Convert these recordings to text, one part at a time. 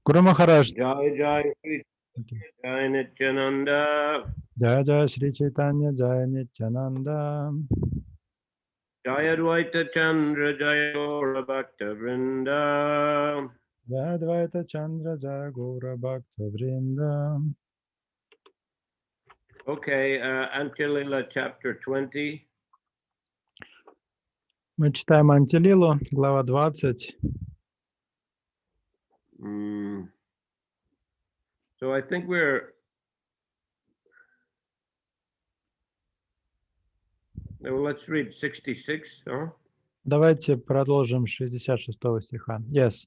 Guru Maharaj. Jai Jai Sri Jai Nityananda. Jai Jai Sri Chaitanya Jai Nityananda. Jai Advaita Chandra Jai Gaura Bhakta Vrinda. Jai Advaita Chandra Jai Gaura Bhakta Vrinda. Okay, Antilila chapter 20. Мы читаем Антилилу, глава 20. So I think let's read 66, huh? Давайте продолжим 66 стиха. Yes.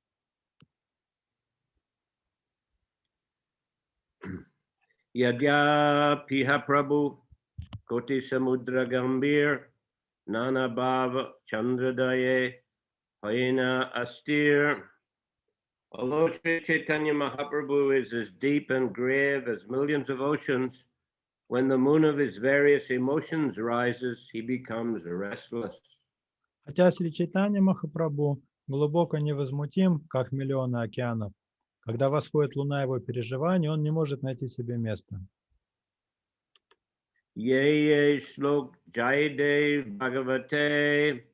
Yadyapiha Prabhu Koti Samudra Gambhir Nana Bhava Chandradaye Hayena Astir. Although Sri Chaitanya Mahaprabhu is as deep and grave as millions of oceans, when the moon of his various emotions rises, he becomes restless. Хотя Сри Чайтанья Махапрабху глубоко невозмутим, как миллионы океанов, когда восходит луна его переживаний, он не может найти себе места. Ye Shlok Jaidev Bhagavate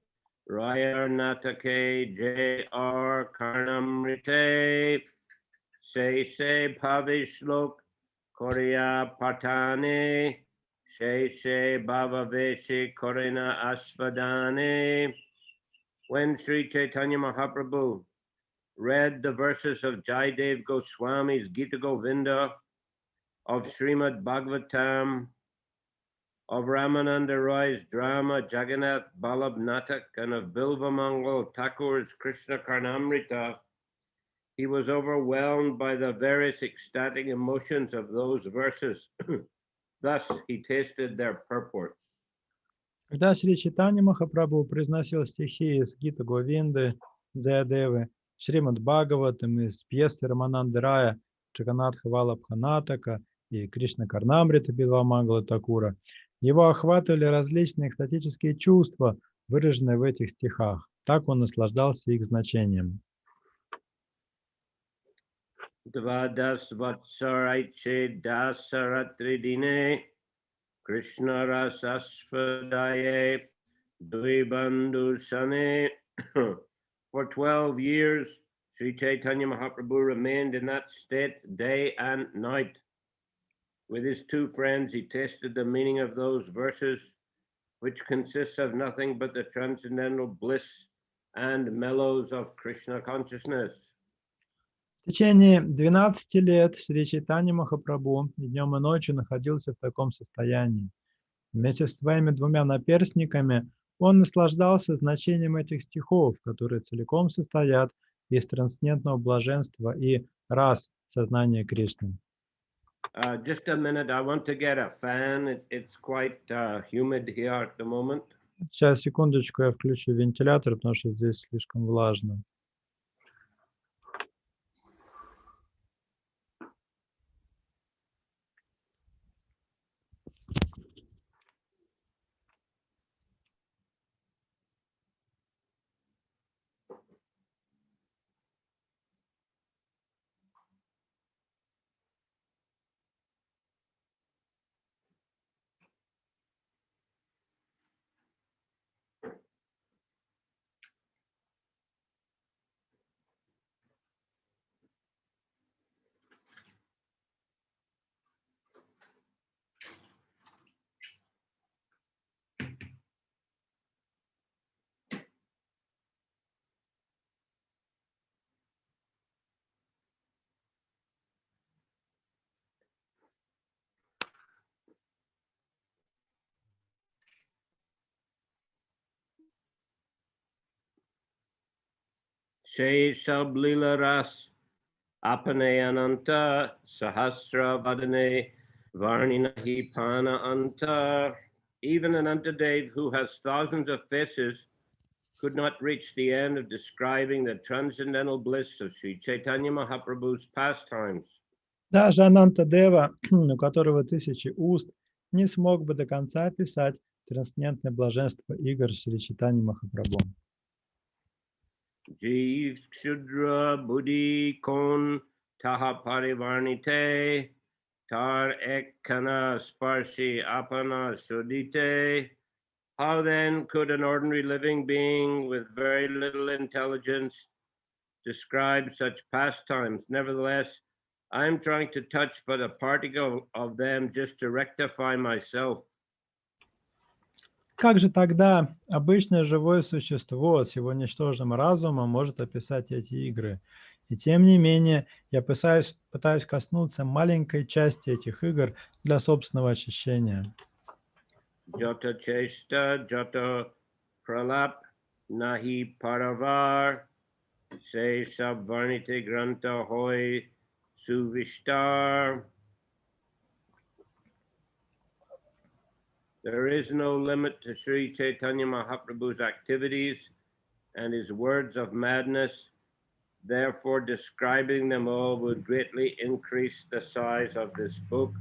Raya Natake J.R. Karnamrite Se Pavishlok Korea Patane Se Bhavaveshi Korena Asvadane. When Sri Chaitanya Mahaprabhu read the verses of Jaidev Goswami's Gita Govinda, of Srimad Bhagavatam, of Ramananda Roy's drama Jagannath Balab Natak, and of Bilva Mangal Thakur's Krishna Karnamrita, he was overwhelmed by the various ecstatic emotions of those verses. Thus he tasted their purport. Когда Сри Чайтанья Махапрабху произносил стихи из Гита Говинды, Джаядевы, Шримад Бхагаватам, из пьесы Рамананды Рая, Джаганатха Валабханатака и Кришна Карнамрита Билвамангала Такура, его охватывали различные экстатические чувства, выраженные в этих стихах. Так он наслаждался их значением. Dvadas Vatsaraiche Dasaratridine Krishna Rasasvadaye Dvibandhu Sane. For 12 years, Sri Chaitanya Mahaprabhu remained in that state day and night. With his two friends, he tasted the meaning of those verses, which consists of nothing but the transcendental bliss and mellows of Krishna consciousness. В течение 12 лет Сри Чайтанья Махапрабху и днем и ночью находился в таком состоянии. Вместе с своими двумя наперстниками он наслаждался значением этих стихов, которые целиком состоят из трансцендентного блаженства и рас сознания Кришны. Just a minute, I want to get a fan. It's quite humid here at the moment. Сейчас, секундочку, я включу вентилятор, потому что здесь слишком влажно. She Sablila Ras Apane Ananta Sahasra Vadane Varninahi Pana Anta. Even Anantadev, who has thousands of faces, could not reach the end of describing the transcendental bliss of Sri Chaitanya Mahaprabhu's pastimes. Даже Анантадева, у которого тысячи уст, не смог бы до конца описать трансцендентное блаженство игр Сри Чайтаньи Махапрабху. Jeev Kshudra Buddhi Kon taha parivarnite, tar ekkana sparshi apana sudite. How then could an ordinary living being with very little intelligence describe such pastimes? Nevertheless, I'm trying to touch but a particle of them just to rectify myself. Как же тогда обычное живое существо с его ничтожным разумом может описать эти игры? И тем не менее, я пытаюсь коснуться маленькой части этих игр для собственного очищения. Jata chesta, jata pralap, nahi paravar, se sabvarnite granta hoy suvishtar. There is no limit to Sri Chaitanya Mahaprabhu's activities and his words of madness. Therefore, describing them all would greatly increase the size of this book.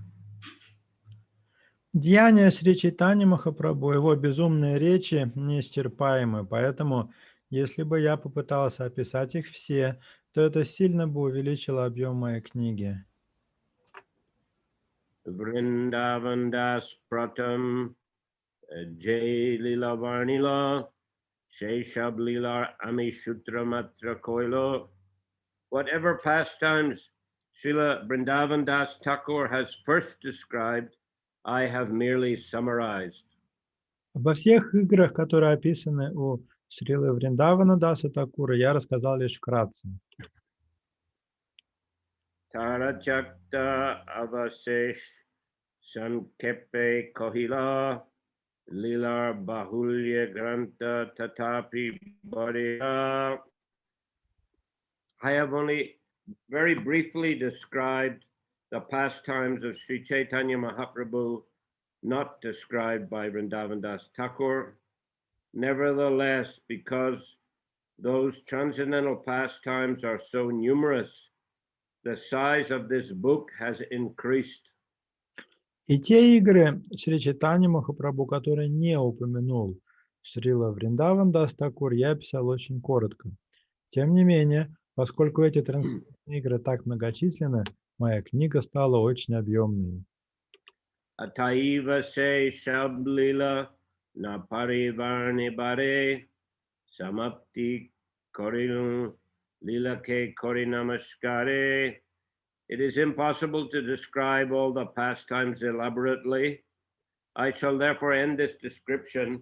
Деяния Шри Чайтаньи Махапрабху, его безумные речи неисчерпаемы, поэтому, если бы я попытался описать их все, то это сильно бы увеличило объем моей книги. Vrindavan Das Pratam Jay Lila Varnila Sheshab Lila Amishutra Matra Koilo. Whatever pastimes Srila Vrindavan Das Thakur has first described, I have merely summarized. Обо всех играх, которые описаны у Шрилы Вриндавана Даса Такура, я рассказал лишь вкратце. Tarachakta Avasesh Sankepe Kohila Lilar Bahulya Granta Tatapi Bariya. I have only very briefly described the pastimes of Sri Chaitanya Mahaprabhu, not described by Vrindavan Das Thakur. Nevertheless, because those transcendental pastimes are so numerous, the size of this book has increased. И те игры Шри Чайтаньи Махапрабху, которые не упомянул Шрила Вриндаван Дас Такур, я описал очень коротко. Тем не менее, поскольку эти трансцендентные игры так многочисленны, моя книга стала очень объемной. Ataiva se shablila na parivarni bare samapti korilun lila ke korinamaskare. It is impossible to describe all the pastimes elaborately. I shall therefore end this description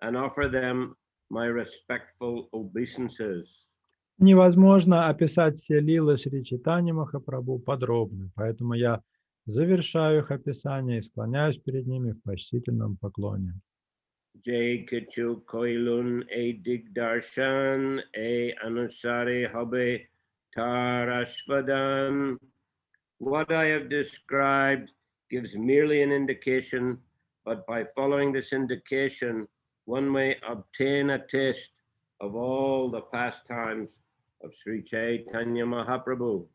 and offer them my respectful obeisances. Невозможно описать все лилы Шри Чайтаньи Махапрабху подробно, поэтому я завершаю их описание и склоняюсь перед ними в почтительном поклоне. Jai Kichu Koilun e Digdarshan e Anusari Habe Tarashvadan. What I have described gives merely an indication, but by following this indication, one may obtain a taste of all the pastimes of Sri Chaitanya Mahaprabhu.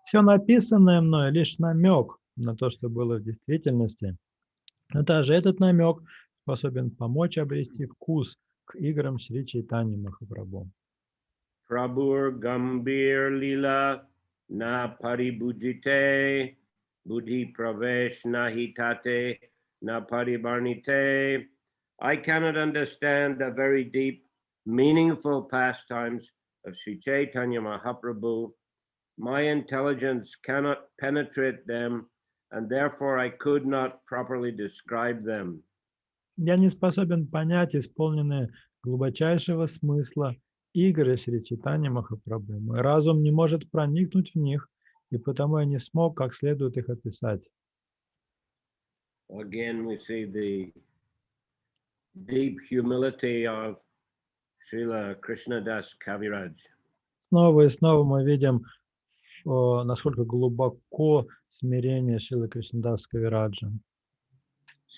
Все написанное мной лишь намек на то, что было в действительности. Но даже этот намек способен помочь обрести вкус к играм Шри Чайтаньи Махапрабху. Prabhur Gambhir Lila na paribujite, buddhi pravesh nahitate na paribarnite. I cannot understand the very deep, meaningful pastimes of Sri Chaitanya Mahaprabhu. My intelligence cannot penetrate them, and therefore I could not properly describe them. Я не способен понять исполненные глубочайшего смысла игры Шри Чайтаньи Махапрабху. Мой разум не может проникнуть в них, и потому я не смог как следует их описать. Again, we see the deep humility of Srila Krishnadas Kaviraj. Снова и снова мы видим, насколько глубоко смирение Шрилы Кришнадаса Кавираджа.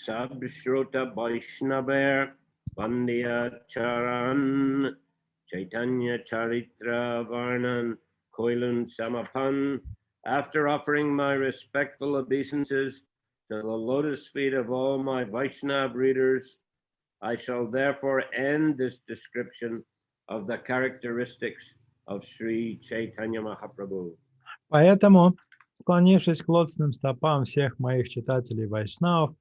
Sabshrota Vaishnaver Pandya Charan Chaitanya Charitra Varnan Koilun Samapan. After offering my respectful obeisances to the lotus feet of all my Vaishnava readers, I shall therefore end this description of the characteristics of Sri Chaitanya Mahaprabhu. Поэтому, склонившись к лотосным стопам всех моих читателей вайшнавов,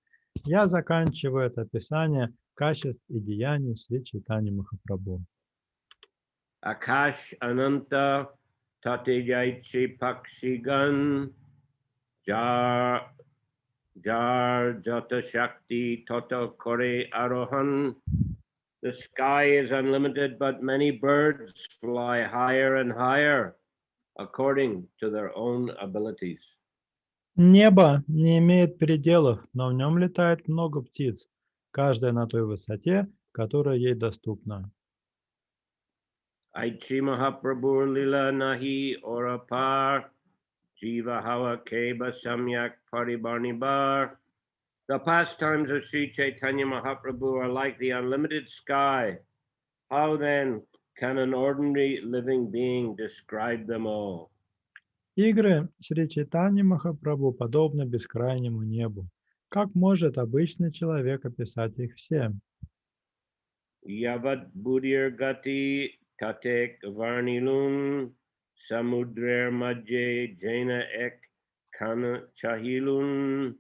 я заканчиваю это описание качеств и деяний Шри Чайтаньи Махапрабху. Akash Ananta Tate Jaiche Pakshigan Jar Jata Shakti Toto Kore Arohan. The sky is unlimited, but many birds fly higher and higher according to their own abilities. Небо не имеет пределов, но в нем летает много птиц, каждая на той высоте, которая ей доступна. Aichi Mahaprabhu Lila Nahi Orapar Jiva Hawa Keba Samyak Paribarnibar. The pastimes of Sri Chaitanya Mahaprabhu are like the unlimited sky. How then can an ordinary living being describe them all? Игры Шри Чайтаньи Махапрабху подобны бескрайнему небу. Как может обычный человек описать их все? Yavat Buddhir Gati Tatek Varnilun Samudrer Madje Jaina Ek Kana Chahilun.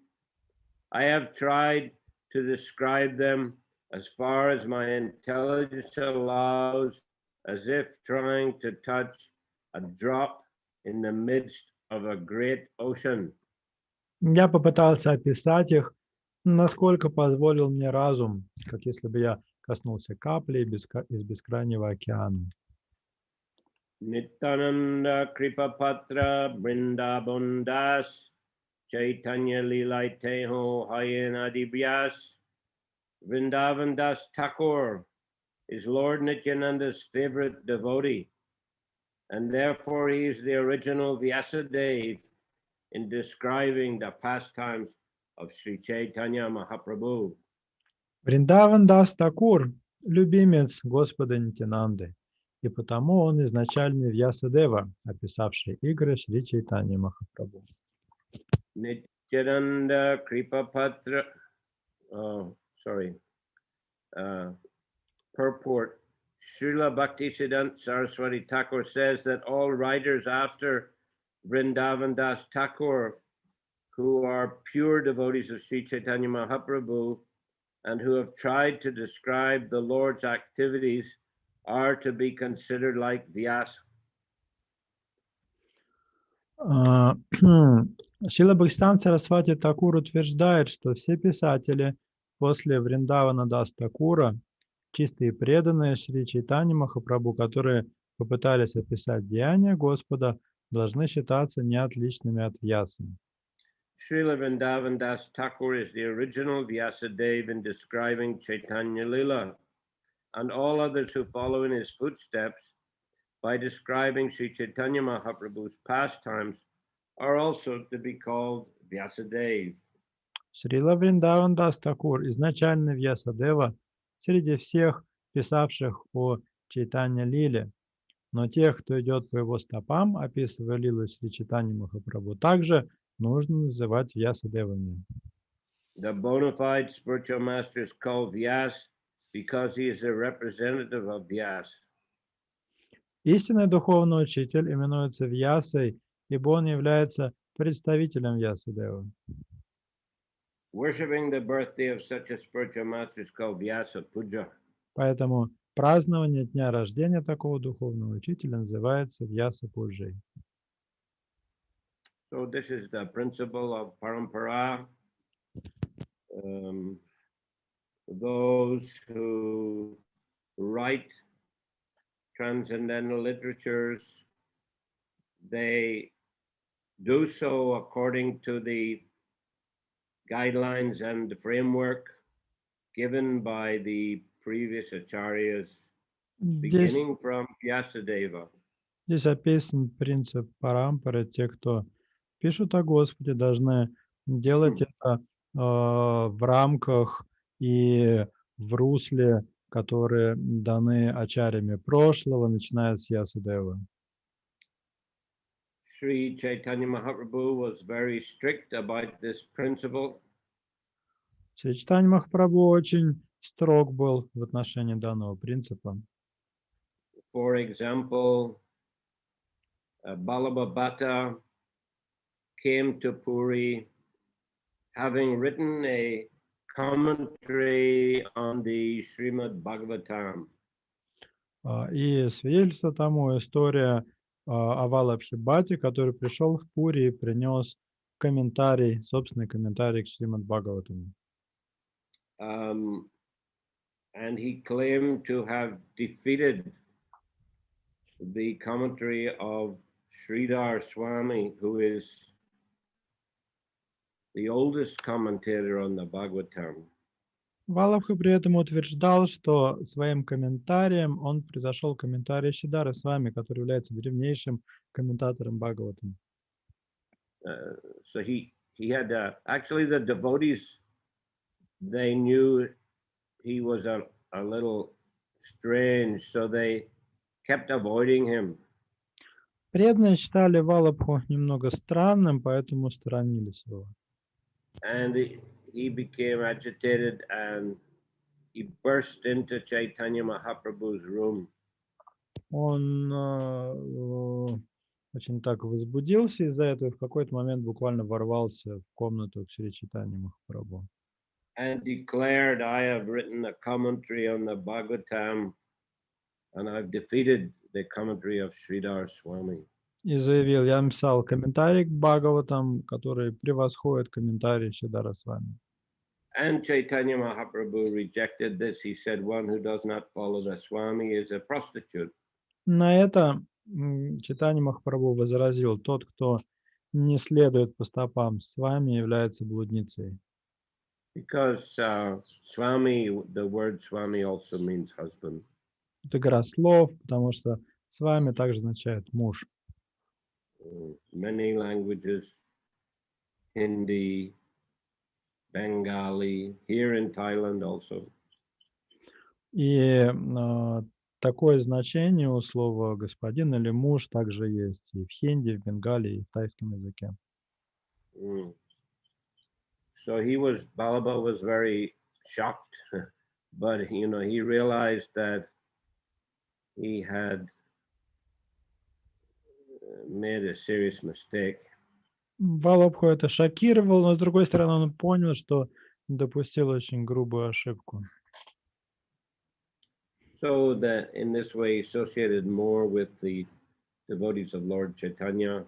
I have tried to describe them as far as my intelligence allows, as if trying to touch a drop in the midst of a great ocean. Я попытался описать их, насколько позволил мне разум, как если бы я коснулся капли из бескрайнего океана. Nityananda Kripapatra Brindabundas Chaitanya Lilaiteho Hayen Adibhyas. Vrindavan Das Thakur is Lord Nityananda's favorite devotee, and therefore he is the original Vyasadeva in describing the pastimes of Sri Chaitanya Mahaprabhu. Вриндаван Дас Такур – любимец Господа Нитянанды, и потому он изначальный Вьясадева, описавший игры Шри Чайтаньи Махапрабху. Nityananda Kripapatra, purport. Srila Bhaktisiddhanta Saraswati Thakur says that all writers after Vrindavan Das Thakur, who are pure devotees of Sri Chaitanya Mahaprabhu and who have tried to describe the Lord's activities, are to be considered like Vyasa. Шрила Бхактисиддханта Сарасвати Такур утверждает, что все писатели после Вриндавана Дас Такура, чистые преданные Шри Чайтаньи Махапрабху, которые попытались описать деяния Господа, должны считаться неотличными от Вьясы. Srila Vrindavan Das Thakur is the original Vyasadeva in describing Chaitanya Lila, and all others who follow in his footsteps by describing Sri Chaitanya Mahaprabhu's pastimes are also to be called Vyasadeva. Шрила Вриндаван Дас Такур изначально Вьясадева среди всех писавших о Чайтанья Лиле, но тех, кто идет по его стопам, описывая лилу Шри Чайтаньи Махапрабху, также нужно называть Вьясадевами. The bona fide spiritual master is called Vyas because he is a representative of Vyas. Истинный духовный учитель именуется Вьясой, ибо он является представителем Вьясадева. Worshipping the birthday of such a spiritual master is called Vyasa Puja. Поэтому празднование дня рождения такого духовного учителя называется Вьяса Пуджей. So this is the principle of parampara. Those who write transcendental literatures, they do so according to the guidelines and the framework given by the previous acharyas, beginning from Vyasadeva. Здесь описан принцип парампары. Те, кто пишут о Господе, должны делать это в рамках и в русле, которые даны ачарьями прошлого, начиная с Ясадева. Sri Chaitanya Mahaprabhu was very strict about this principle. Шри Чайтанья Махапрабху очень строг был в отношении данного принципа. For example, Balabhabhata came to Puri, having written a commentary on the Srimad Bhagavatam. И свидетельство тому история о Валабхи-бхате, который пришел в Пури и принес комментарий, собственный комментарий к Шримад Бхагаватам. And he claimed to have defeated the commentary of Sridhar Swami, who is the oldest commentator on the Bhagavatam. Валабха при этом утверждал, что своим комментарием он превзошел комментарий Шидары Свами, который является древнейшим комментатором Бхагаватам. So he had actually the devotees, they knew he was a little strange, so they kept avoiding him. Преданные считали Валабху немного странным, поэтому сторонились его. And he became agitated and he burst into Chaitanya Mahaprabhu's room. Он очень так возбудился из-за этого и в какой-то момент буквально ворвался в комнату к Шри Чайтанье Махапрабху. And declared, I have written a commentary on the Bhagavatam and I've defeated the commentary of Sridhar Swami. И заявил, я написал комментарий к Бхагаватам, который превосходит комментарий Шидара Свами. And Chaitanya Mahaprabhu rejected this. He said, one who does not follow the Swami is a prostitute. На это Чайтанья Махапрабху возразил, тот, кто не следует по стопам Свами, является блудницей. Because Swami, the word Swami also means husband. Это игра слов, потому что Свами также означает муж. Many languages, Hindi, Bengali, here in Thailand also. И такое значение у слова господин или муж также есть и в хинди, в бенгале, и в тайском языке. So Balaba was very shocked, but he realized that he had made a serious mistake. Валабху это шокировало, но с другой стороны он понял, что допустил очень грубую ошибку. So that in this way associated more with the devotees of Lord Chaitanya,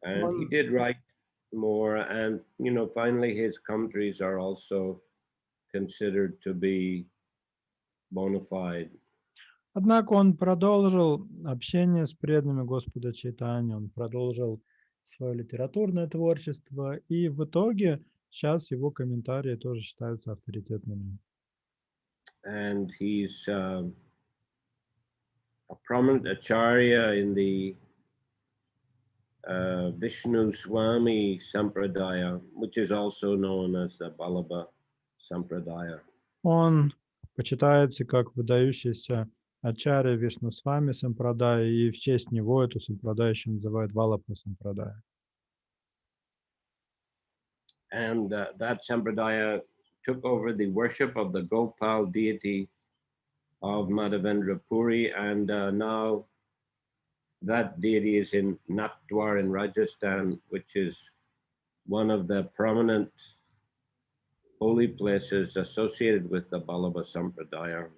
and he did write more, and finally his commentaries are also considered to be bona fide. Однако он продолжил общение с преданными Господа Чайтаньи, он продолжил свое литературное творчество, и в итоге сейчас его комментарии тоже считаются авторитетными. And he's a prominent acharya in the Vishnu Swami Sampradaya, which is also known as the Balaba Sampradaya. Он почитается как выдающийся ачарья Вишну Свами Сампрадая, и в честь него эту сампрадаю еще называют Валапха Сампрадая. And that Sampradaya took over the worship of the Gopal deity of Madhavendra Puri, and now that deity is in Natdwar in Rajasthan, which is one of the prominent holy places associated with the Balaba Sampradaya.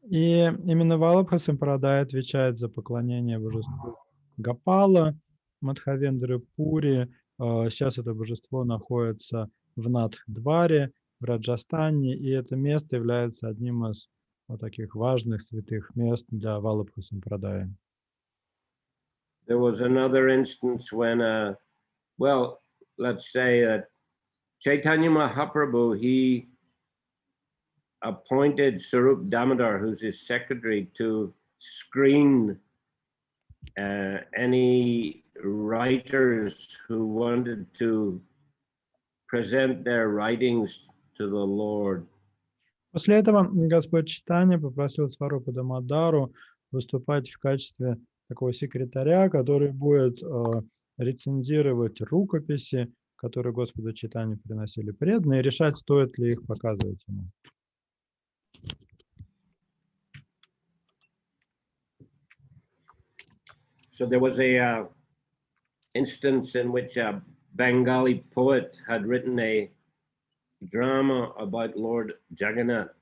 И именно Валабха Сампрадая отвечает за поклонение божеству Гопала, Мадхавендры Пури. Сейчас это божество находится в Надхдваре, в Раджастане, и это место является одним из таких важных святых мест для Валабха Сампрадая. There was another instance when, let's say that Chaitanya Mahaprabhu, he appointed Sarup Damodar, who's his secretary, to screen any writers who wanted to present their writings to the Lord. После этого Господь Чайтанья попросил Сварупу Дамодару выступать в качестве такого секретаря, который будет рецензировать рукописи, которые Господу Чайтанье приносили преданные, и решать, стоит ли их показывать ему. So there was a instance in which Bengali poet had written a drama about Lord Jagannath.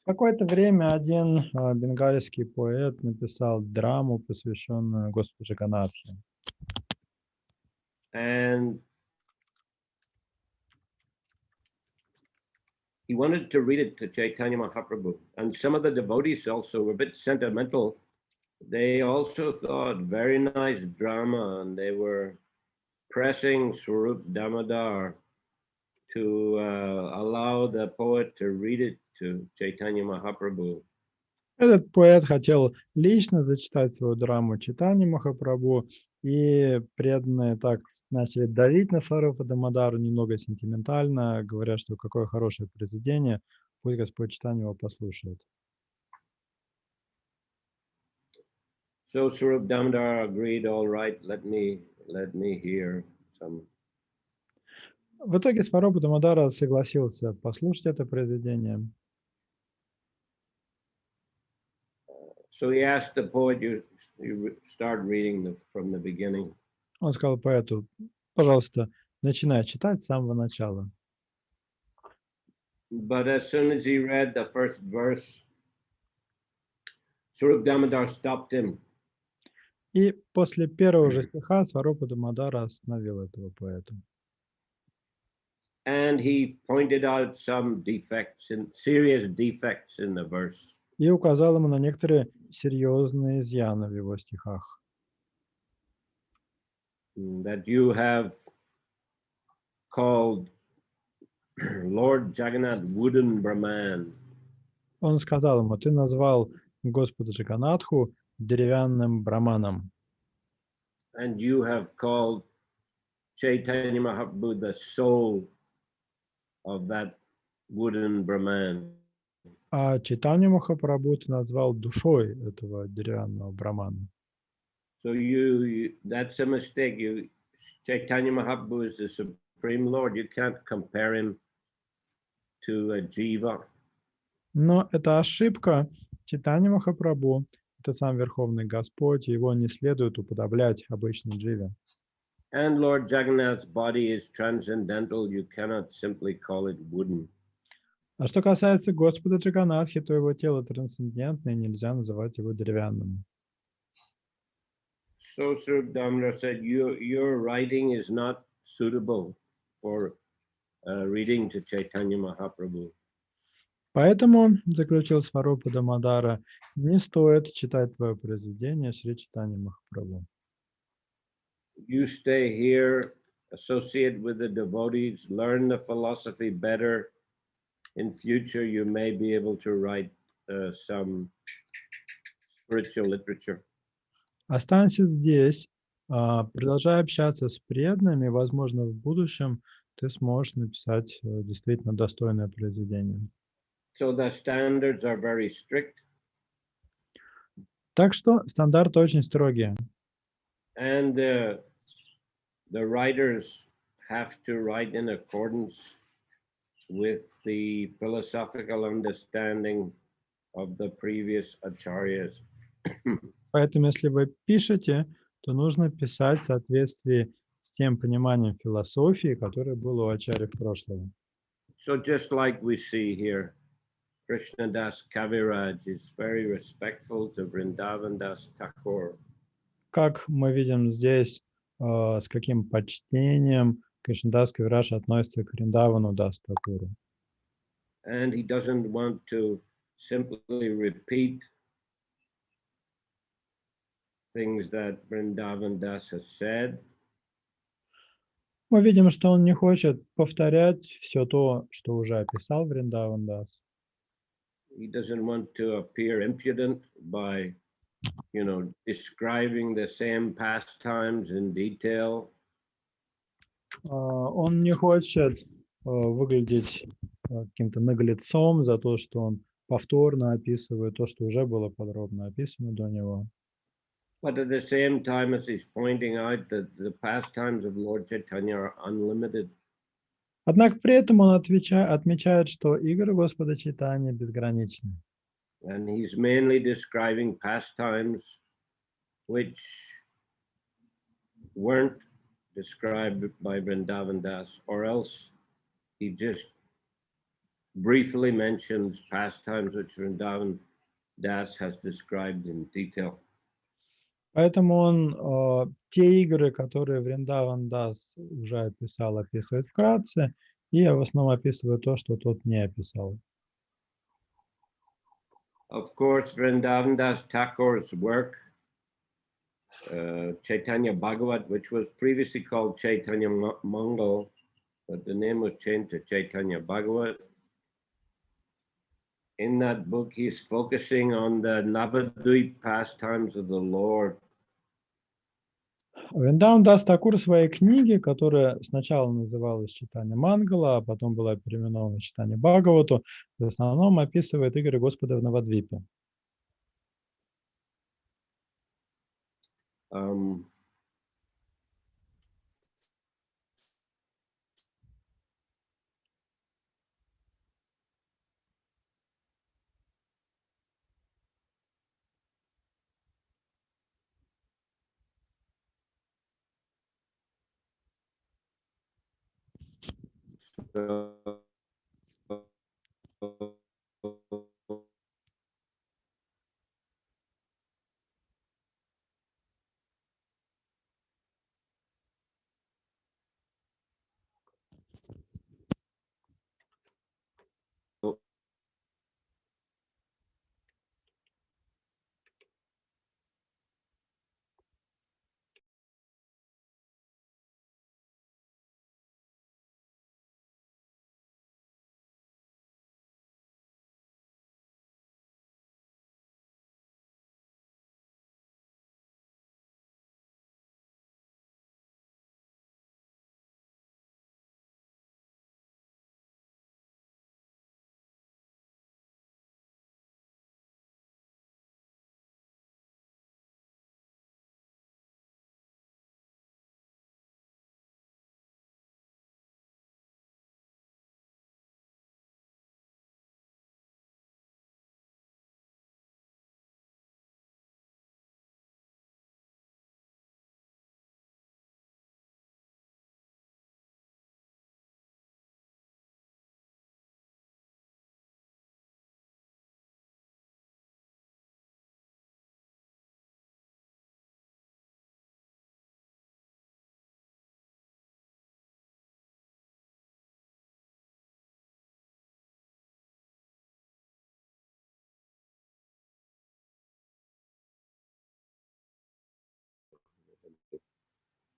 В какое-то время один бенгальский поэт написал драму, посвященную Господу Джаганнатхе. And he wanted to read it to Chaitanya Mahaprabhu. And some of the devotees also were a bit sentimental. They also thought very nice drama, and they were pressing Swarup Damodar to allow the poet to read it to Chaitanya Mahaprabhu. Этот поэт хотел лично зачитать свою драму Чайтаньи Махапрабху, и преданные так начали давить на Сварупа Дамодару немного сентиментально, говоря, что какое хорошее произведение, пусть Господь Чайтанья его послушает. So Swarup Damodar agreed, all right, let me hear some. В итоге Сварупа Дамодара согласился послушать это произведение. So he asked the poet, you start reading from the beginning. Он сказал поэту, пожалуйста, начинай читать с самого начала. But as soon as he read the first verse, Swarup Damodar stopped him. И после первого же стиха Сварупа Дамодара остановил этого поэта. And he pointed out some serious defects in the verse. И указал ему на некоторые серьезные изъяны в его стихах. That you have called Lord Jagannath wooden Brahman. Он сказал ему, ты назвал Господа Джаганнатху деревянным браманом. And you have called Chaitanya Mahaprabhu the soul of that wooden Brahman. А Чайтанью Махапрабху ты назвал душой этого деревянного брамана. So that's a mistake. Chaitanya Mahaprabhu is the Supreme Lord. You can't compare him to a jiva. Но это ошибка. Чайтанья Махапрабху – это сам Верховный Господь, и его не следует уподоблять обычной дживе. And Lord Jagannath's body is transcendental. You cannot simply call it wooden. А что касается Господа Джаганнатхи, то его тело трансцендентное, нельзя называть его деревянным. So Swarup Damodar said, your writing is not suitable for reading to Chaitanya Mahaprabhu. Поэтому, заключил Сварупа Дамодара, не стоит читать твое произведение Шри Чайтаньи Махапрабху. You stay here, associate with the devotees, learn the philosophy better. In future, you may be able to write some spiritual literature. Останься здесь, продолжай общаться с преданными, возможно, в будущем ты сможешь написать действительно достойное произведение. So the standards are very strict. Так что стандарты очень строгие. And the writers have to write in accordance with the philosophical understanding of the previous acharyas. Поэтому, если вы пишете, то нужно писать в соответствии с тем пониманием философии, которое было у ачарьев прошлого. So just like we see here, Krishnadas Kaviraj is very respectful to Vrindavan Das Thakur. Как мы видим здесь, с каким почтением Кришнадас Кавираж относится к Вриндавану Дас Такуру. And he doesn't want to simply repeat things that Vrindavan Das has said. Мы видим, что он не хочет повторять все то, что уже описал Вриндаван Дас. He doesn't want to appear impudent by, describing the same pastimes in detail. Он не хочет выглядеть каким-то наглецом за то, что он повторно описывает то, что уже было подробно описано до него. But at the same time, as he's pointing out that the pastimes of Lord Chaitanya are unlimited. Однако при этом он отмечает, что игры Господа Чайтаньи безграничны. And he's mainly describing pastimes which weren't described by Vrindavan Das, or else he just briefly mentions pastimes which Vrindavan Das has described in detail. Поэтому он те игры, которые Вриндаван Дас уже описал, описывает вкратце, и в основном описывает то, что тот не описал. Of course, Vrindavan Das Thakur's work, Chaitanya Bhagavat, which was previously called Chaitanya Mangal, but the name was changed to Chaitanya Bhagavat. In that book, he's focusing on the Navadvip pastimes of the Lord. Вриндаван Дас Такур в своей книге, которая сначала называлась Чайтанья Мангала, а потом была переименована Чайтанья Бхагавату, в основном описывает игры Господа в Навадвипе.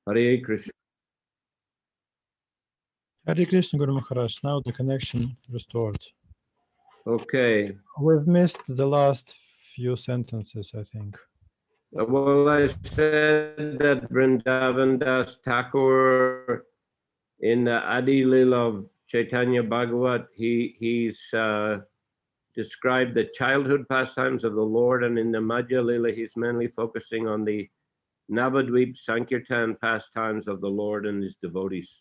Hare Krishna. Hare Krishna, Guru Maharaj. Now the connection restored. Okay. We've missed the last few sentences, I think. Well, I said that Vrindavan Das Thakur in the Adi Lila of Chaitanya Bhagavat, he's described the childhood pastimes of the Lord, and in the Madhya Lila, he's mainly focusing on the Navadvip Sankirtan pastimes of the Lord and his devotees.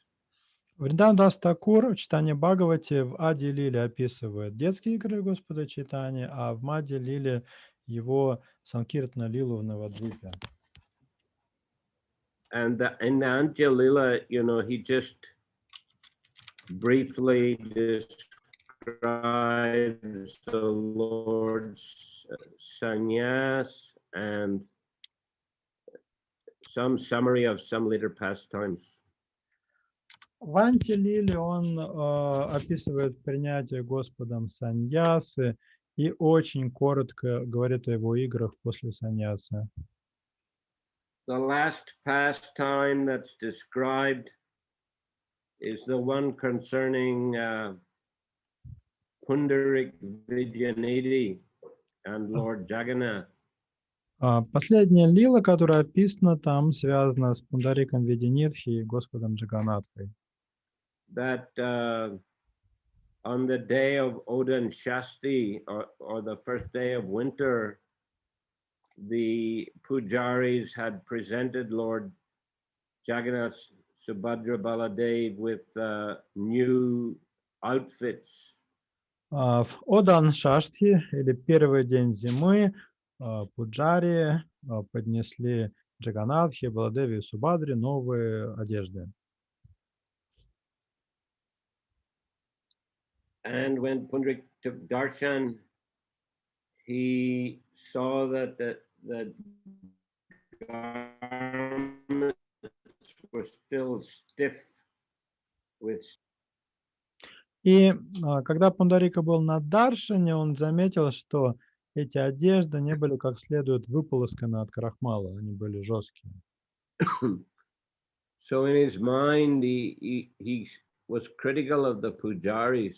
Вриндаван Дас Такур в Чайтанье Бхагавате в Ади Лиле описывает детские игры Господа Чайтаньи, а в Мадья Лиле его Санкиртна Лилу в Навадвипе. And in the Antya Lila, he just briefly describes the Lord's sannyas and some summary of some later pastimes. В Анти-Лиле он описывает принятие Господом саньясы и очень коротко говорит о его играх после саньясы. The last pastime that's described is the one concerning Pundarik Vidyanidhi and Lord Jagannath. Последняя лила, которая описана там, связана с Пундариком Видянидхи и Господом Джаганатхой. That on the day of Odan Shasti, or the first day of winter, the pujaris had presented Lord Jagannath Subhadra Baladev with new outfits. В Одан Шаштхи, или первый день зимы, пуджари поднесли Джаганатхе, Баладеве и Субадре новые одежды. And when Pundarik took darshan, he saw that the garments were still stiff with. И когда Пундарика был на Даршине, он заметил, что эти одежды не были как следует выполосканы от крахмала, они были жесткие. So in his mind, he was critical of the pujaris.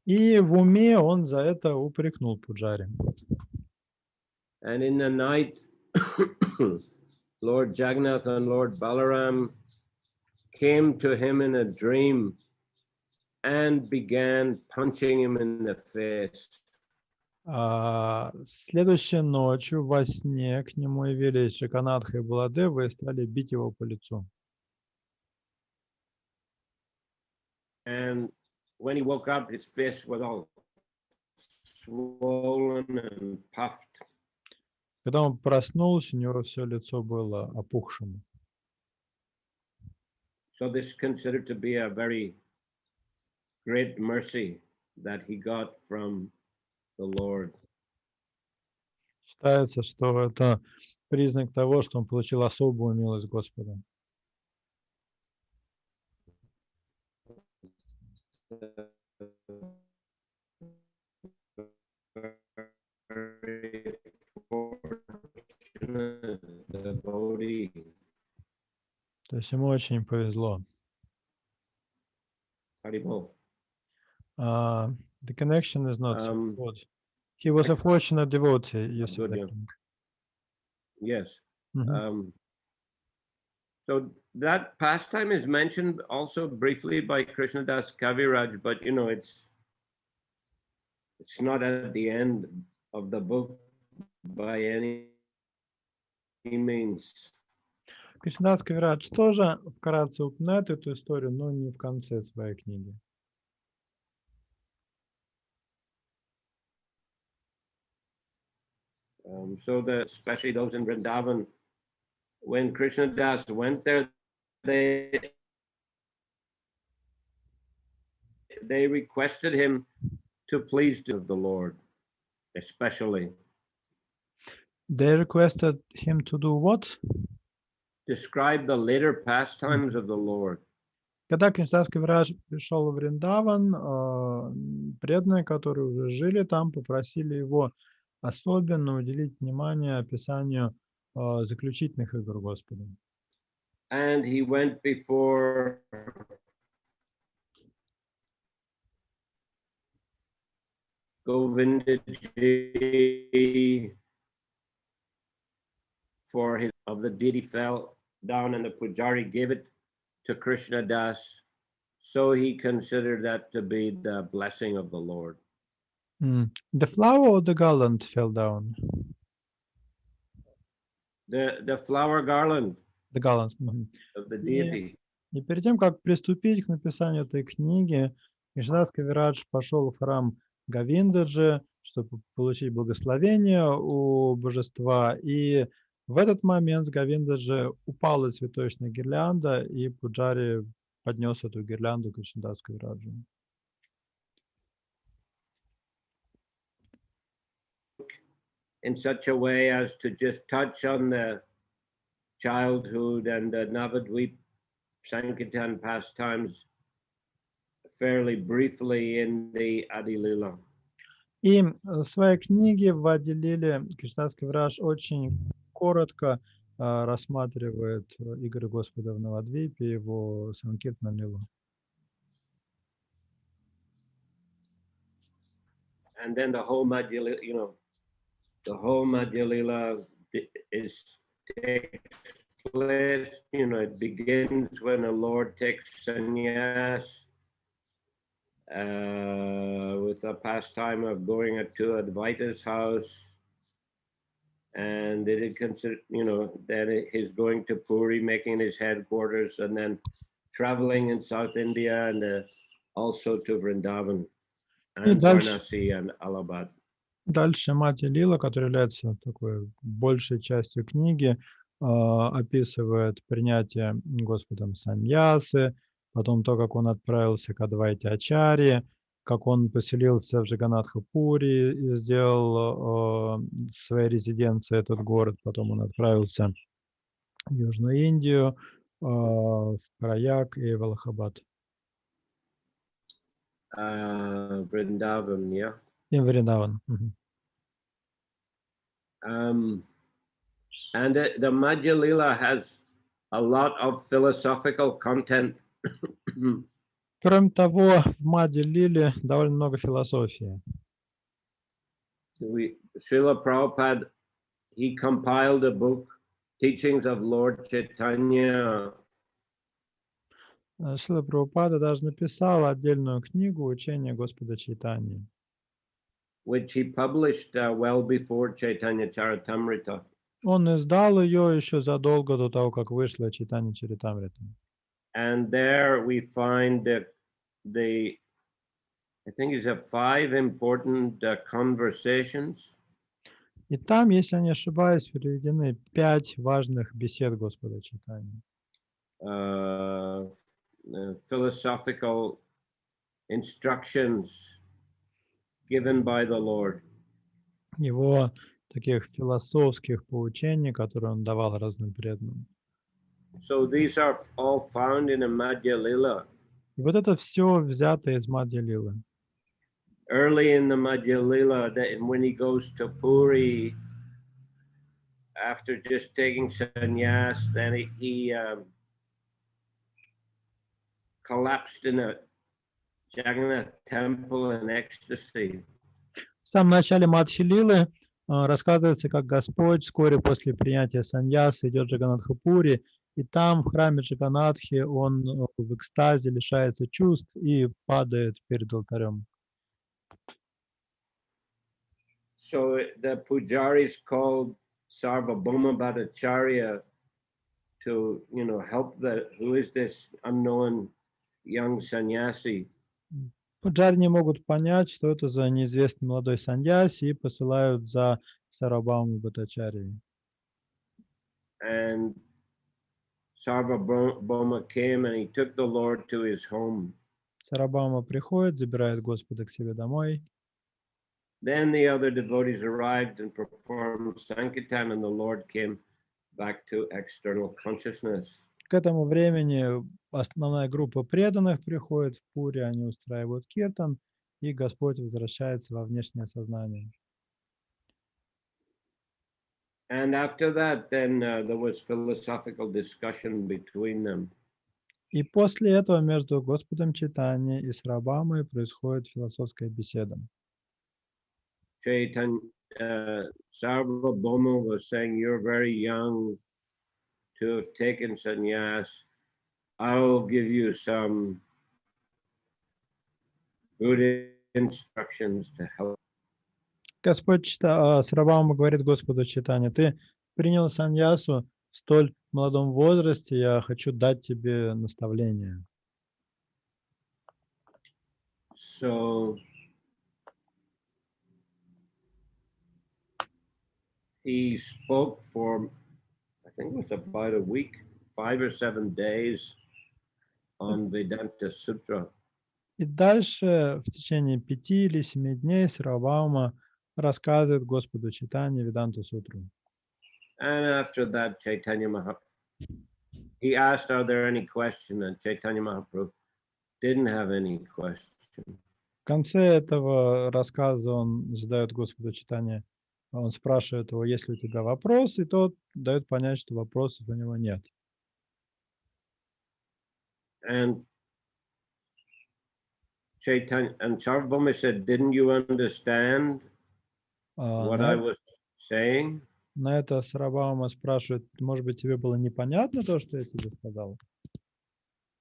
И в уме он за это упрекнул Пуджари. And in the night, Lord Jagannath and Lord Balaram came to him in a dream and began punching him in the face. Следующей ночью во сне к нему явились Джаганатха и Баладева и стали бить его по лицу. And when he woke up, his face was all swollen and puffed. Когда он проснулся, у него все лицо было опухшим. So this is considered to be a very great mercy that he got from the Lord. Считается, что это признак того, что он получил особую милость Господа. То есть ему очень повезло. Haribol. The connection is not so Um, good. He was a fortunate devotee, you said. Good, yeah. Yes. Mhm. So that pastime is mentioned also briefly by Krishnadas Kaviraj, but you know it's not at the end of the book by any means. Кришнадас Кавирадж тоже вкратце упоминает эту историю, но не в конце своей книги. So especially those in Vrindavan, when Krishnadas went there, they requested him to please do the Lord, especially. They requested him to do what? Describe the later pastimes of the Lord. Когда Кришнадас Кавирадж пришел в Вриндаван, преданные, которые уже жили там, попросили его особенно уделить внимание описанию заключительных игр Господа. And he went before Govindaji for his of the deity fell down and the pujari gave it to Krishna Das. So he considered that to be the blessing of the Lord. The flower or the garland fell down? The flower garland The garland. of the deity. И перед тем, как приступить к написанию этой книги, Кришнадас Кавирадж пошел в храм Говиндаджи, чтобы получить благословение у божества. И в этот момент с Говиндаджи упала цветочная гирлянда, и Пуджари поднес эту гирлянду Кришнадасу Кавираджу. In such a way as to just touch on the childhood and the Navadvip Sankirtan pastimes fairly briefly in the Adilila. И в своей книге в Адилиле Кришнадас Кавирадж очень коротко рассматривает игры Господа в Навадвипе, его Санкиртна Лилу. And then the whole Madhya, you know, the whole Madhya Lila takes place, you know, it begins when the Lord takes sannyas with a pastime of going to Advaita's house. And it is considered, you know, that he's going to Puri, making his headquarters, and then traveling in South India and also to Vrindavan and Varanasi and Allahabad. Дальше Мати Лила, которая является такой большей частью книги, описывает принятие Господом саньясы, потом то, как он отправился к Адвайте Ачарье, как он поселился в Джаганнатха-Пури и сделал своей резиденцией этот город, потом он отправился в Южную Индию, в Праяг и в Аллахабад. Vrindavan, yeah. И в Вриндаван. And the Madhya Lila has a lot of philosophical content. Кроме того, в Мадья Лиле довольно много философии. Srila Prabhupada, he compiled a book, Teachings of Lord Chaitanya. Шрила Прабхупада даже написал отдельную книгу «Учение Господа Чайтаньи», which he published well before Chaitanya Charitamrita. Он издал ее еще задолго до того, как вышла Чайтанья Чаритамрита. And there we find I think it's 5 important conversations. И там, если я не ошибаюсь, приведены 5 важных бесед Господа Чайтаньи. Philosophical instructions given by the Lord. Его таких философских поучений, которые он давал разным преданным. So these are all found in a Madhya Lila. И вот это все взято из Мадья Лилы. Early in the Madhya Lila, when he goes to Puri, after just taking sannyas, then he collapsed in a Jagannath temple in ecstasy. В самом начале Мадхи Лилы рассказывается, как Господь вскоре после принятия саньясы идет в Джаганнатха-Пури, и там, в храме Джаганнатхи, он в экстазе лишается чувств и падает перед алтарем. So the pujaris called Sarvabhauma Bhattacharya to, help who is this unknown young sannyasi. Пуджари не могут понять, что это за неизвестный молодой саньяси, и посылают за Сарвабхаумой Бхаттачарьей. And Sarvabhauma came and he took the Lord to his home. Сарвабхаума приходит, забирает Господа к себе домой. Then the other devotees arrived and performed Sankirtan, and the Lord came back to external consciousness. К этому времени основная группа преданных приходит в Пури, они устраивают киртан, и Господь возвращается во внешнее сознание. And after that, then there was philosophical discussion between them. И после этого между Господом Чайтаньей и Сарвабхаумой происходит философская беседа. Sarvabhauma was saying, "You're very young to have taken sannyas. I will give you some good instructions to help." Господь Сарвабхаума говорит Господу Чайтанье: ты принял саньясу в столь молодом возрасте, я хочу дать тебе наставление. So he spoke for, I think it was about a week, 5 or 7 days on Vedanta Sutra. И дальше в течение 5 или 7 дней Сарвабхаума рассказывает Господу Чайтанье Веданту Сутру. And after that, Chaitanya Mahaprabhu, he asked, "Are there any questions?" And Chaitanya Mahaprabhu didn't have any question. В конце этого рассказа он задает Господу Чайтанье, он спрашивает его, есть ли у тебя вопросы, и тот дает понять, что вопросов у него нет. And Chaitanya and Sarvabhauma said, "Didn't you understand what I was saying?" На это Сарвабхаума спрашивает, может быть, тебе было непонятно то, что я тебе сказал?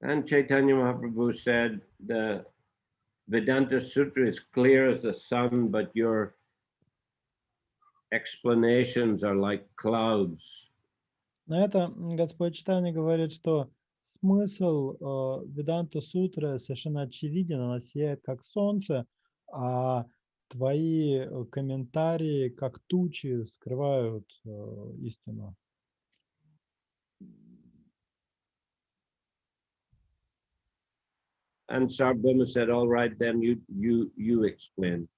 And Chaitanya Mahaprabhu said, "The Vedanta Sutra is clear as the sun, but your explanations are like clouds." На это Господь Чайтанья говорит, что смысл Веданта Сутры совершенно очевиден, она сияет как солнце, а твои комментарии, как тучи, скрывают истину. And Sarvabhauma said, all right, then you explain.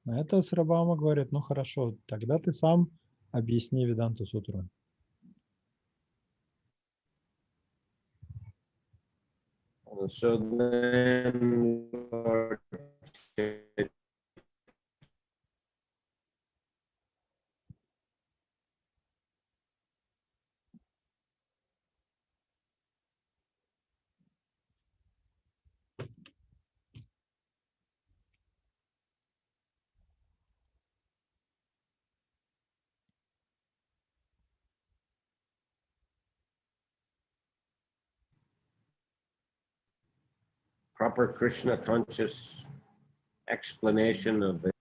На это Сарвабхаума говорит, ну хорошо, тогда ты сам объясни Веданту сутру. So then Lord proper Krishna conscious explanation of it.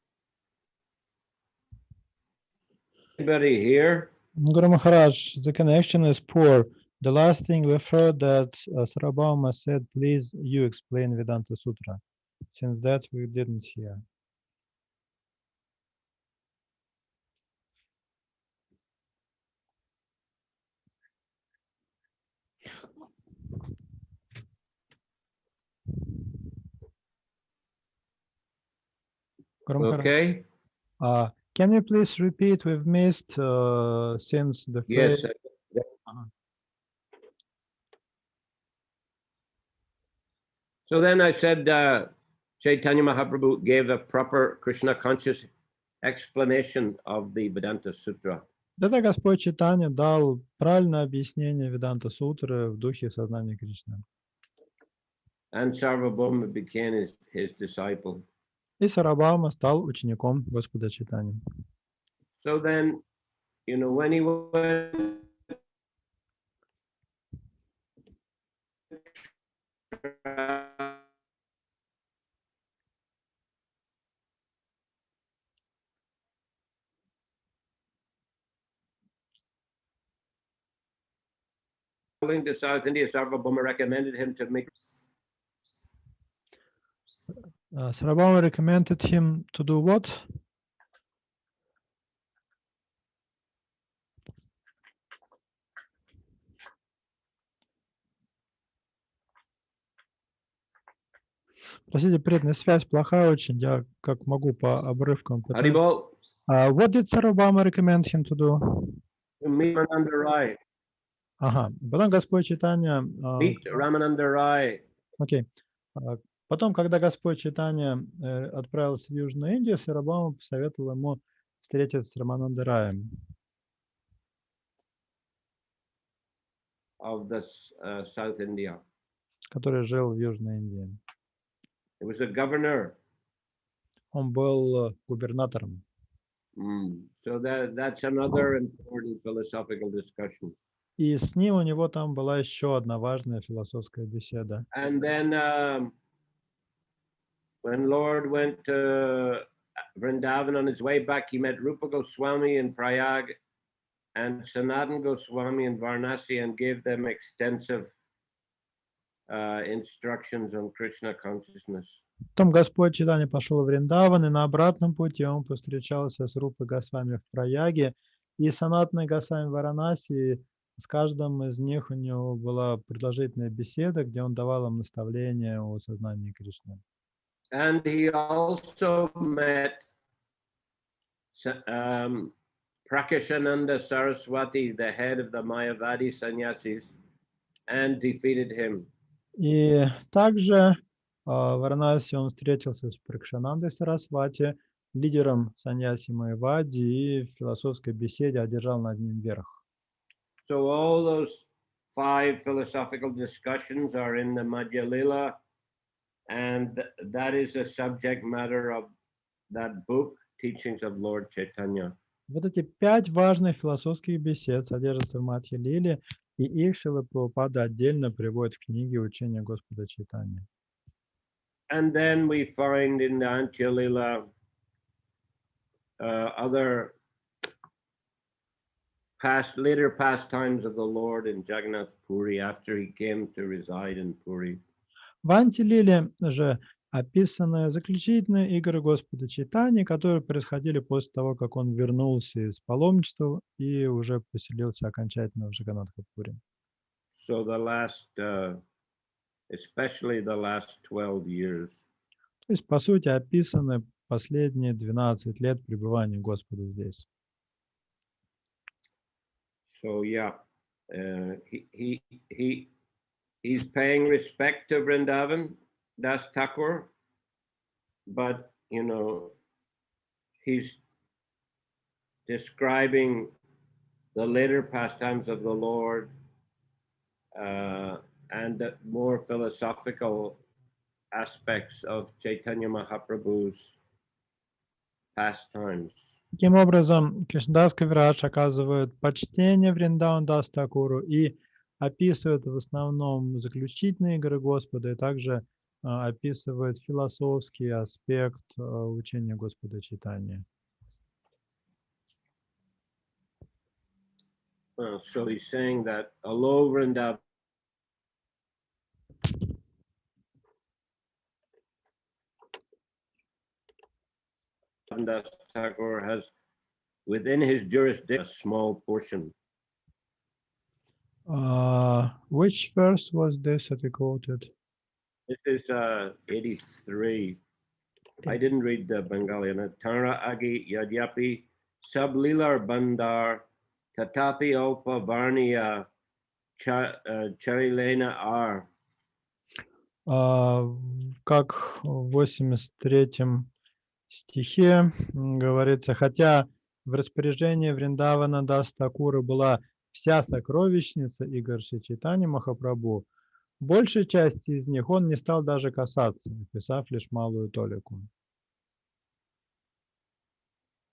Anybody here? Guru Maharaj, the connection is poor. The last thing we've heard that Sarvabhauma said, please you explain Vedanta Sutra. Since that we didn't hear. Guru Maharaj, Okay. can you please repeat? We've missed since the Yes. phrase. So then I said, Chaitanya Mahaprabhu gave a proper Krishna conscious explanation of the Vedanta Sutra. Тогда Господь Чайтанья дал правильное объяснение Веданта Сутры в духе сознания Кришны. And Sarvabhauma became his disciple. И Сарвабхаума стал учеником Господа Чайтаньи. So then, when he went to South India, Sarvabhauma recommended him to make. Sarvabhauma recommended him to do what? Простите, преданная связь плохая очень. Я как могу по обрывкам. Haribol. What did Sarvabhauma recommend him to do? To meet Ramananda Rai. Ага. Потом Господь Чайтанья. Meet Ramananda Rai. Окей. Потом, когда Господь Чайтанья отправился в Южную Индию, Сарвабхаума посоветовал ему встретиться с Раманандой Раем. Of the South India. Который жил в Южной Индии. He was a governor. Он был губернатором. So that's another important philosophical discussion. И с ним у него там была еще одна важная философская беседа. And then when Lord went to Vrindavan on his way back, he met Rupa Goswami in Prayag and Sanatan Goswami in Varanasi and gave them extensive instructions on Krishna consciousness. Потом Господь Чайтанья пошел в Вриндаван, и на обратном пути он повстречался с Рупой Госвами в Праяге и Санатной Госвами в Варанаси. С каждым из них у него была продолжительная беседа, где он давал им наставления о сознании Кришны. And he also met Prakashananda Saraswati, the head of the Mayavadi sannyasis, and defeated him. И также в Варанаси он встретился с Пракшанандой Сарасвати, лидером саньяси Майявади, и в философской беседе одержал над ним верх. So all those 5 philosophical discussions are in the Madhya Lila, and that is the subject matter of that book, Teachings of Lord Chaitanya. Вот эти 5 важных философских бесед содержатся в Мадхья Лиле, и их Шрила Прабхупада отдельно приводит в книге учения Господа Чайтаньи. And then we find in the Antya Lila other later pastimes of the Lord in Jagannath Puri after he came to reside in Puri. В Анти-лиле же описаны заключительные игры Господа Чайтаньи, которые происходили после того, как он вернулся из паломничества и уже поселился окончательно в Джаганнатха-пури. So the last especially the last 12 years. То есть, по сути, описаны последние 12 лет пребывания Господа здесь. So yeah, he's paying respect to Vrindavan Das Thakur, but you know, he's describing the later pastimes of the Lord and the more philosophical aspects of Chaitanya Mahaprabhu's pastimes. Таким образом, Кришнадас Кавирадж оказывает почтение Вриндаван Дас Такуру и описывает в основном заключительные игры Господа, и также описывает философский аспект учения Господа Чайтаньи. So he's saying that although Vrindavan Das Thakur has within his jurisdiction a small portion. Which verse was this that you quoted? This is 83. I didn't read the Bengali. Tara agi yadyapi sublilar bandar tatapi opa varniya charilena ar. Как в 83-м стихе говорится, хотя в распоряжении Вриндавана Дас Такуры была вся сокровищница игр Шри Чайтаньи Махапрабху, большей части из них он не стал даже касаться, описав лишь малую толику.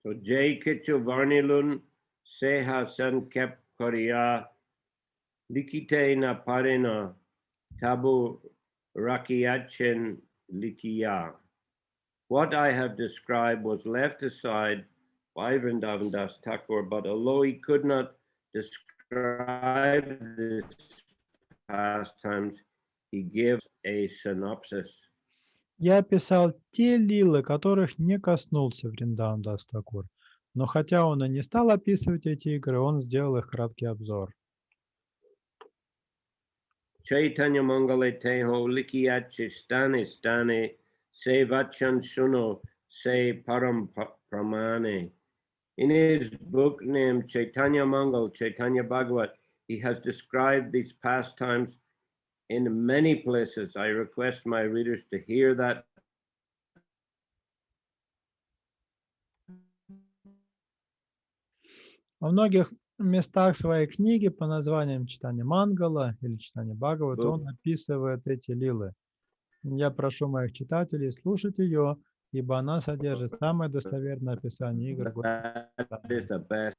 So Jai Kichu Varnilun Seha San Kep Korea Likite na Parena Tabu Rakiachen Likiya. What I have described was left aside by Vrindavan Das Thakur, but although he could not describe this pastimes, he gives a synopsis. Я описал те лилы, которых не коснулся Вриндаван Дас Такур, но хотя он и не стал описывать эти игры, он сделал их краткий обзор. Chaitanya Mangale Teho Likiyachi Stane Stane Se Vachan Shuno Se Param Pramane. In his book named Chaitanya Mangal, Chaitanya Bhagavat, he has described these pastimes in many places. I request my readers to hear that. Во многих местах своей книги по названиям Чайтанья Мангала или Чайтанья Бхагавата он описывает эти лилы. Я прошу моих читателей слушать ее, ибо она содержит самое достоверное описание игр. That is the best.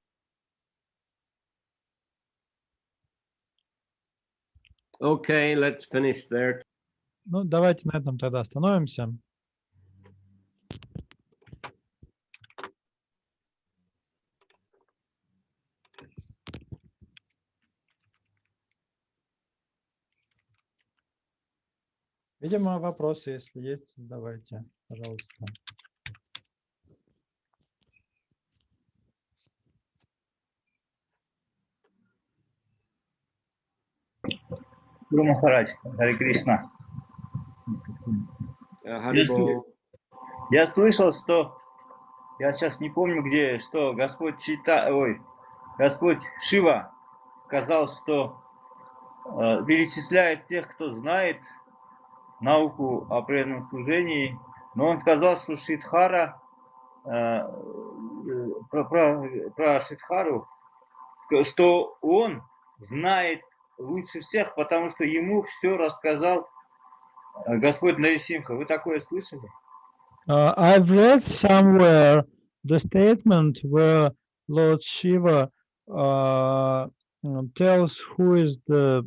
Okay, let's finish there. Ну, давайте на этом тогда остановимся. Видимо, вопросы, если есть, давайте, пожалуйста. Гуру Махарадж, Харе Кришна. Haribol. Я слышал, что, я сейчас не помню где, что Господь Шива сказал, что перечисляет тех, кто знает науку о преданном служении, но он сказал, что Шидхара, про Шидхару, что он знает лучше всех, потому что ему все рассказал Господь Нарисимха. Вы такое слышали? I've read somewhere the statement where Lord Shiva tells who is the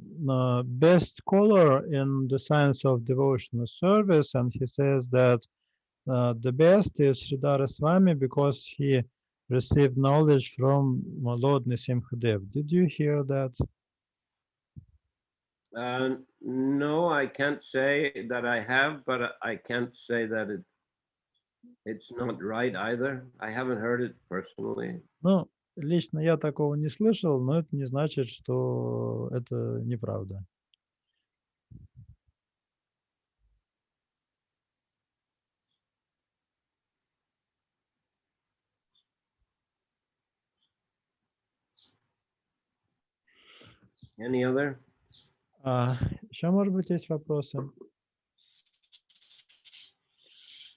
best scholar in the science of devotional service, and he says that the best is Sridhara Swami because he received knowledge from Lord Nisimhadev. Did you hear that? No, I can't say that I have, but I can't say that it's not right either. I haven't heard it personally. Ну, лично я такого не слышал, но это не значит, что это неправда. Any other? Еще, может быть, есть вопросы?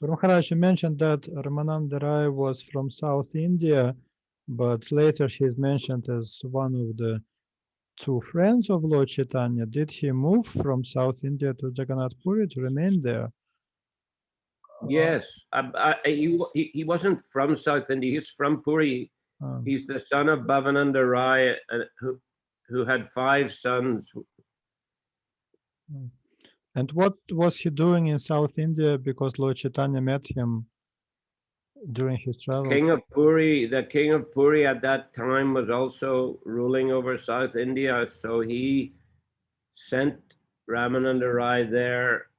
Guru Maharaj, you mentioned that Ramananda Rai was from South India, but later he is mentioned as one of the two friends of Lord Chaitanya. Did he move from South India to Jagannath Puri to remain there? Yes, he wasn't from South India. He's from Puri. Um, He's the son of Bhavananda Rai, who had 5 sons. And what was he doing in South India? Because Lord Chaitanya met him during his travel. The king of Puri at that time was also ruling over South India, so he sent Ramananda Rai there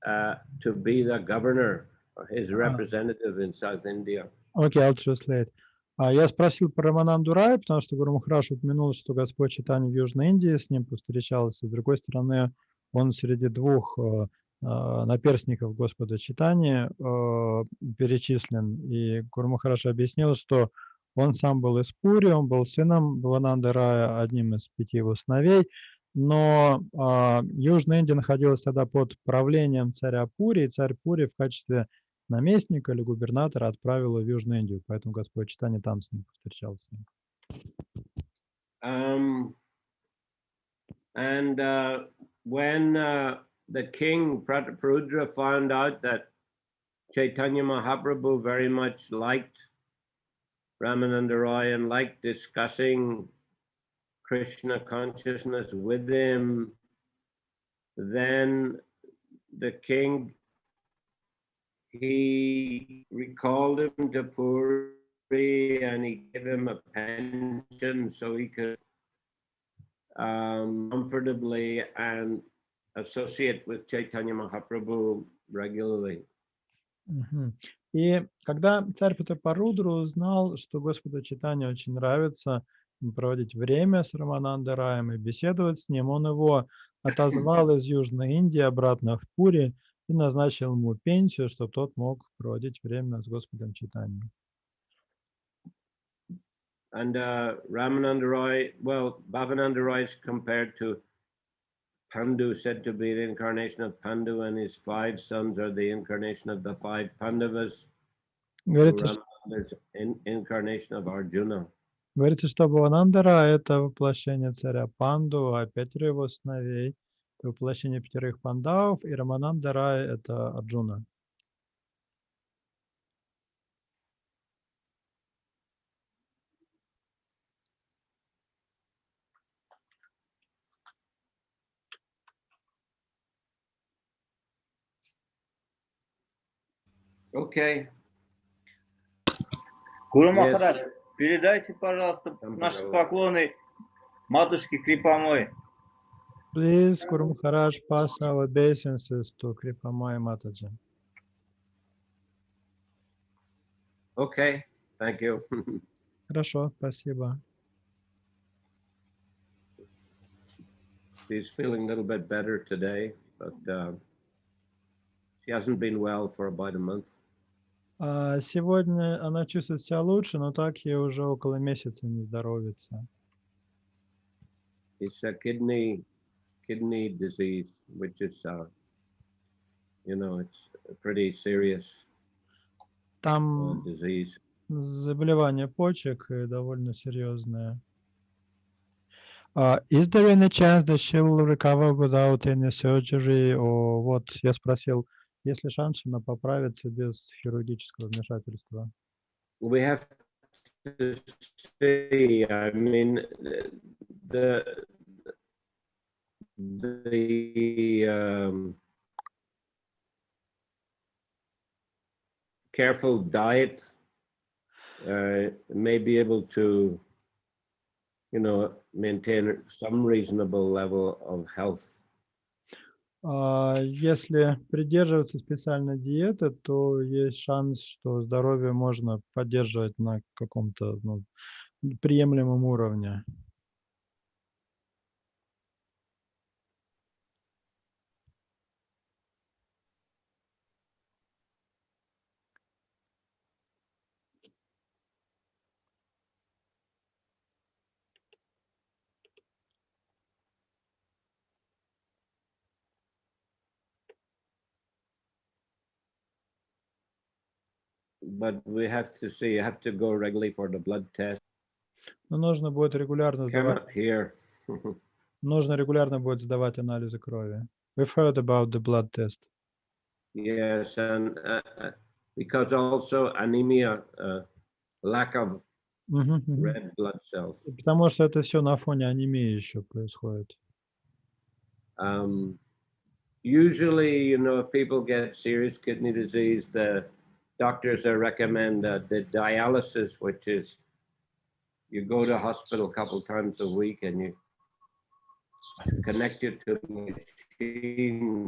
to be the governor, or his representative in South India. Окей, I'll translate. Я спросил про Рамананду Рай, потому что Гуру Махарадж упомянул, что Господь Чайтанья в Южной Индии с ним повстречался. С другой стороны, он среди двух наперстников Господа Чайтаньи перечислен. И Гуру Махарадж объяснил, что он сам был из Пури, он был сыном Бхавананды Рая, одним из 5 его сыновей. Но Южная Индия находилась тогда под правлением царя Пури, и царь Пури в качестве наместника или губернатора отправил в Южную Индию, поэтому Господь Чайтанья там с ним повстречался. When the king Prataparudra found out that Chaitanya Mahaprabhu very much liked Ramananda Roy and liked discussing Krishna consciousness with him, then the king, he recalled him to Puri and he gave him a pension so he could comfortably and associate with Chaitanya Mahaprabhu regularly. И когда царь Пратапарудру узнал, что Господу Чайтанье очень нравится проводить время с Раманандой Раем и беседовать с ним, он его отозвал из Южной Индии обратно в Пури и назначил ему пенсию, чтобы тот мог проводить время с Господом Чайтаньей. And Ramananda Roy, well, Bhavananda Roy is compared to Pandu, said to be the incarnation of Pandu, and his 5 sons are the incarnation of the 5 Pandavas. Ramananda is incarnation of Arjuna. Говорится, что Бхавананда Рай – это воплощение царя Панду, а 5 его сыновей – это воплощение 5 пандавов, и Рамананда Рай – это Арджуна. Okay. Гуру Махарадж, передайте, пожалуйста, наши поклоны матушке Крипамой. Please, Guru Maharaj, pass our obeisances to Kripamai Mataji. Okay, thank you. Хорошо, спасибо. She's feeling a little bit better today, but she hasn't been well for about a month. Сегодня она чувствует себя лучше, но так ей уже около месяца не здоровится. It's a kidney disease, which is, it's a pretty serious Там disease. заболевание почек довольно серьезное. Is there any chance that she will recover without any surgery? Вот я спросил, есть ли шанс, что она поправится без хирургического вмешательства? We have to see. I mean, the careful diet may be able to, maintain some reasonable level of health. Если придерживаться специальной диеты, то есть шанс, что здоровье можно поддерживать на каком-то приемлемом уровне. but we have to see. You have to go regularly for the blood test. Но нужно будет регулярно сдавать. Cannot hear. Нужно регулярно будет сдавать анализы крови. We've heard about the blood test. Yes, and because also anemia, lack of red blood cells. Потому что это все на фоне анемии еще происходит. Usually, you know, if people get serious kidney disease, the doctors recommend the dialysis, which is you go to hospital a couple times a week and you connect it to a machine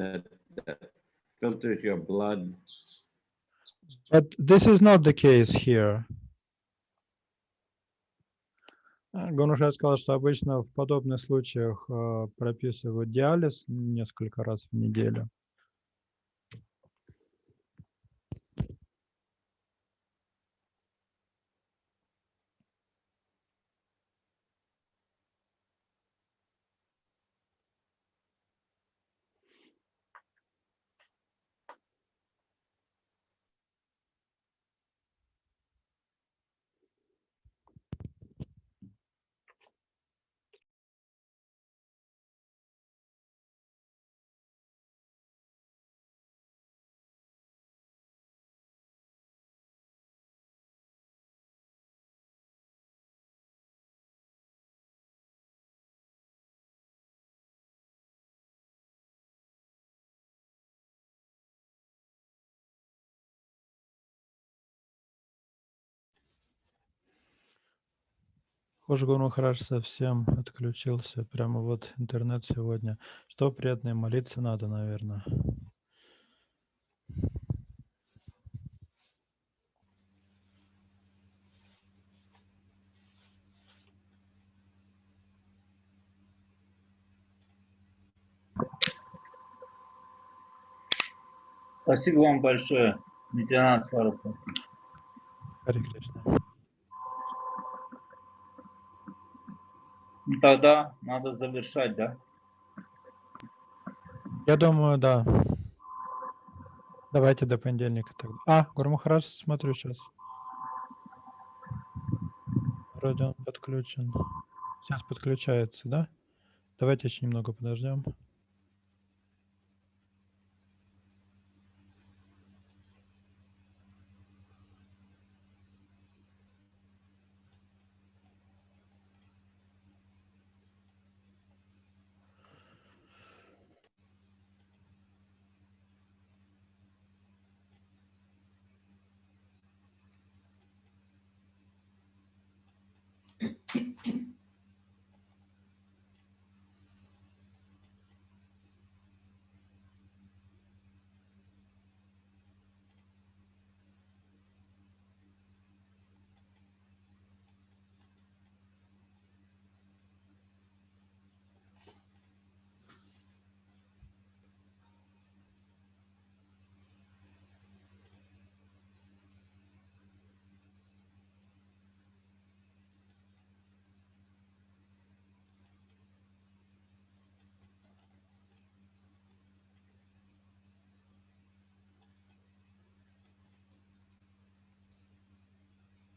that filters your blood. But this is not the case here. Гонуша сказал, что обычно в подобных случаях прописывают диализ несколько раз в неделю. Гуру Махарадж совсем отключился. Прямо вот интернет сегодня. Что приятно, молиться надо, наверное. Спасибо вам большое, лейтенант Сварупа. Харе Кришна. Тогда надо завершать, да? Я думаю, да. Давайте до понедельника тогда. Гуру Махарадж, смотрю сейчас. Вроде он подключен. Сейчас подключается, да? Давайте еще немного подождем.